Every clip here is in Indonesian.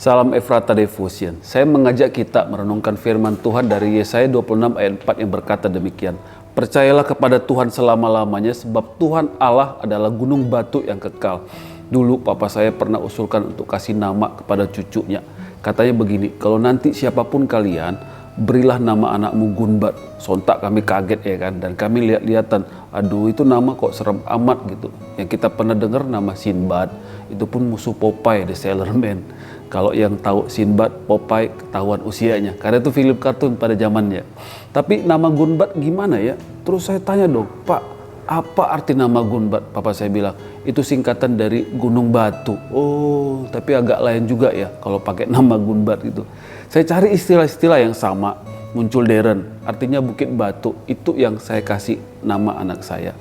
Salam Efrata Devotion. Saya mengajak kita merenungkan firman Tuhan dari Yesaya 26 ayat 4 yang berkata demikian. Percayalah kepada Tuhan selama-lamanya sebab Tuhan Allah adalah gunung batu yang kekal. Dulu papa saya pernah usulkan untuk kasih nama kepada cucunya. Katanya begini, kalau nanti siapapun kalian, berilah nama anakmu Gunbat. Sontak kami kaget ya kan, dan kami lihat-lihatan, aduh itu nama kok serem amat gitu. Yang kita pernah dengar nama Sinbad, itu pun musuh Popeye the Sailor Man. Kalau yang tahu Sinbad, Popeye ketahuan usianya, karena itu film kartun pada zamannya. Tapi nama Gunbat gimana ya? Terus saya tanya dong, Pak, apa arti nama Gunbat? Papa saya bilang, itu singkatan dari Gunung Batu. Oh, tapi agak lain juga ya kalau pakai nama Gunbat itu. Saya cari istilah-istilah yang sama, muncul Deren, artinya Bukit Batu. Itu yang saya kasih nama anak saya.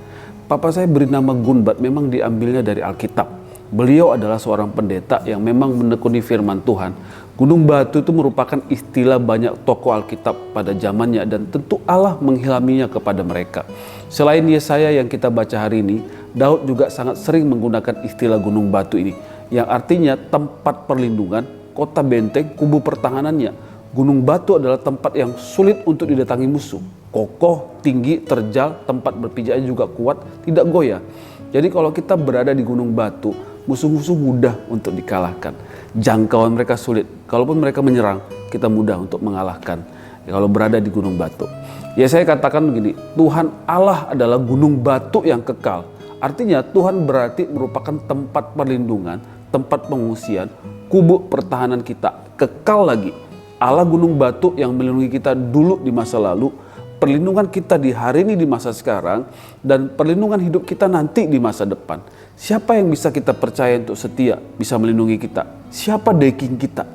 Papa saya beri nama Gunbat memang diambilnya dari Alkitab. Beliau adalah seorang pendeta yang memang menekuni firman Tuhan. Gunung Batu itu merupakan istilah banyak tokoh Alkitab pada zamannya dan tentu Allah menghilaminya kepada mereka. Selain Yesaya yang kita baca hari ini, Daud juga sangat sering menggunakan istilah Gunung Batu ini, yang artinya tempat perlindungan, kota benteng, kubu pertahanannya. Gunung Batu adalah tempat yang sulit untuk didatangi musuh. Kokoh, tinggi, terjal, tempat berpijaknya juga kuat, tidak goyah. Jadi kalau kita berada di Gunung Batu, musuh-musuh mudah untuk dikalahkan. Jangkauan mereka sulit. Kalaupun mereka menyerang, kita mudah untuk mengalahkan. Kalau berada di Gunung Batu. Ya saya katakan begini, Tuhan Allah adalah gunung batu yang kekal. Artinya Tuhan berarti merupakan tempat perlindungan, tempat pengungsian, kubu pertahanan kita. Kekal lagi. Allah gunung batu yang melindungi kita dulu di masa lalu, perlindungan kita di hari ini di masa sekarang, dan perlindungan hidup kita nanti di masa depan. Siapa yang bisa kita percaya untuk setia, bisa melindungi kita? Siapa backing kita?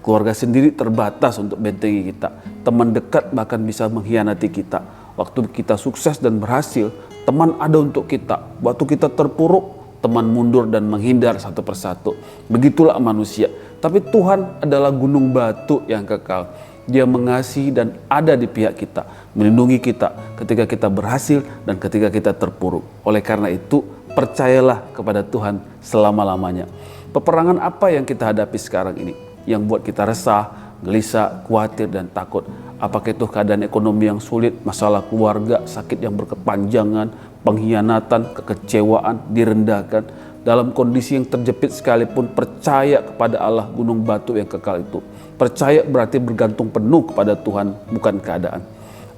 Keluarga sendiri terbatas untuk bentengi kita. Teman dekat bahkan bisa mengkhianati kita. Waktu kita sukses dan berhasil, teman ada untuk kita. Waktu kita terpuruk, teman mundur dan menghindar satu persatu. Begitulah manusia. Tapi Tuhan adalah gunung batu yang kekal. Dia mengasihi dan ada di pihak kita, melindungi kita ketika kita berhasil dan ketika kita terpuruk. Oleh karena itu, percayalah kepada Tuhan selama-lamanya. Peperangan apa yang kita hadapi sekarang ini yang buat kita resah, gelisah, khawatir dan takut? Apakah itu keadaan ekonomi yang sulit, masalah keluarga, sakit yang berkepanjangan, pengkhianatan, kekecewaan, direndahkan? Dalam kondisi yang terjepit sekalipun, percaya kepada Allah gunung batu yang kekal itu. Percaya berarti bergantung penuh kepada Tuhan, bukan keadaan.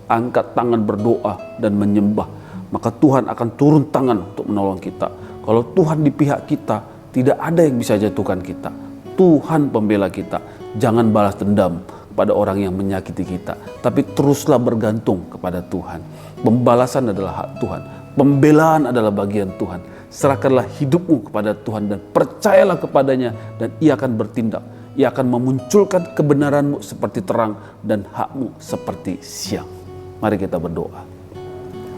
Angkat tangan berdoa dan menyembah, maka Tuhan akan turun tangan untuk menolong kita. Kalau Tuhan di pihak kita, tidak ada yang bisa jatuhkan kita. Tuhan pembela kita. Jangan balas dendam pada orang yang menyakiti kita, tapi teruslah bergantung kepada Tuhan. Pembalasan adalah hak Tuhan. Pembelaan adalah bagian Tuhan. Serahkanlah hidupmu kepada Tuhan dan percayalah kepadanya, dan Ia akan bertindak. Ia akan memunculkan kebenaranmu seperti terang dan hakmu seperti siang. Mari kita berdoa.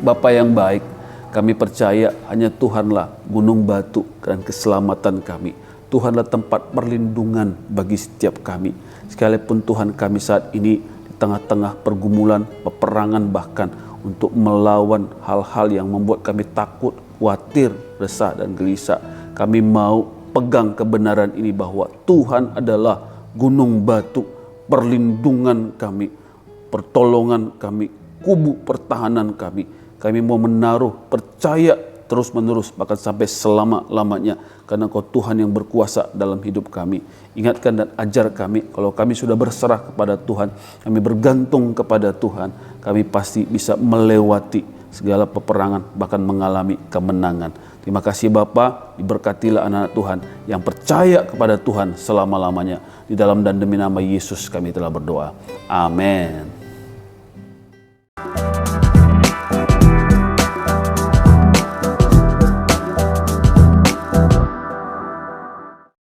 Bapa yang baik, kami percaya hanya Tuhanlah gunung batu dan keselamatan kami. Tuhanlah tempat perlindungan bagi setiap kami. Sekalipun Tuhan kami saat ini di tengah-tengah pergumulan, peperangan bahkan untuk melawan hal-hal yang membuat kami takut, khawatir, resah dan gelisah. Kami mau pegang kebenaran ini bahwa Tuhan adalah gunung batu, perlindungan kami, pertolongan kami, kubu pertahanan kami. Kami mau menaruh percaya terus menerus bahkan sampai selama-lamanya, karena Kau Tuhan yang berkuasa dalam hidup kami. Ingatkan dan ajar kami, kalau kami sudah berserah kepada Tuhan, kami bergantung kepada Tuhan, kami pasti bisa melewati segala peperangan bahkan mengalami kemenangan. Terima kasih Bapa, diberkatilah anak-anak Tuhan yang percaya kepada Tuhan selama-lamanya. Di dalam dan demi nama Yesus kami telah berdoa. Amin.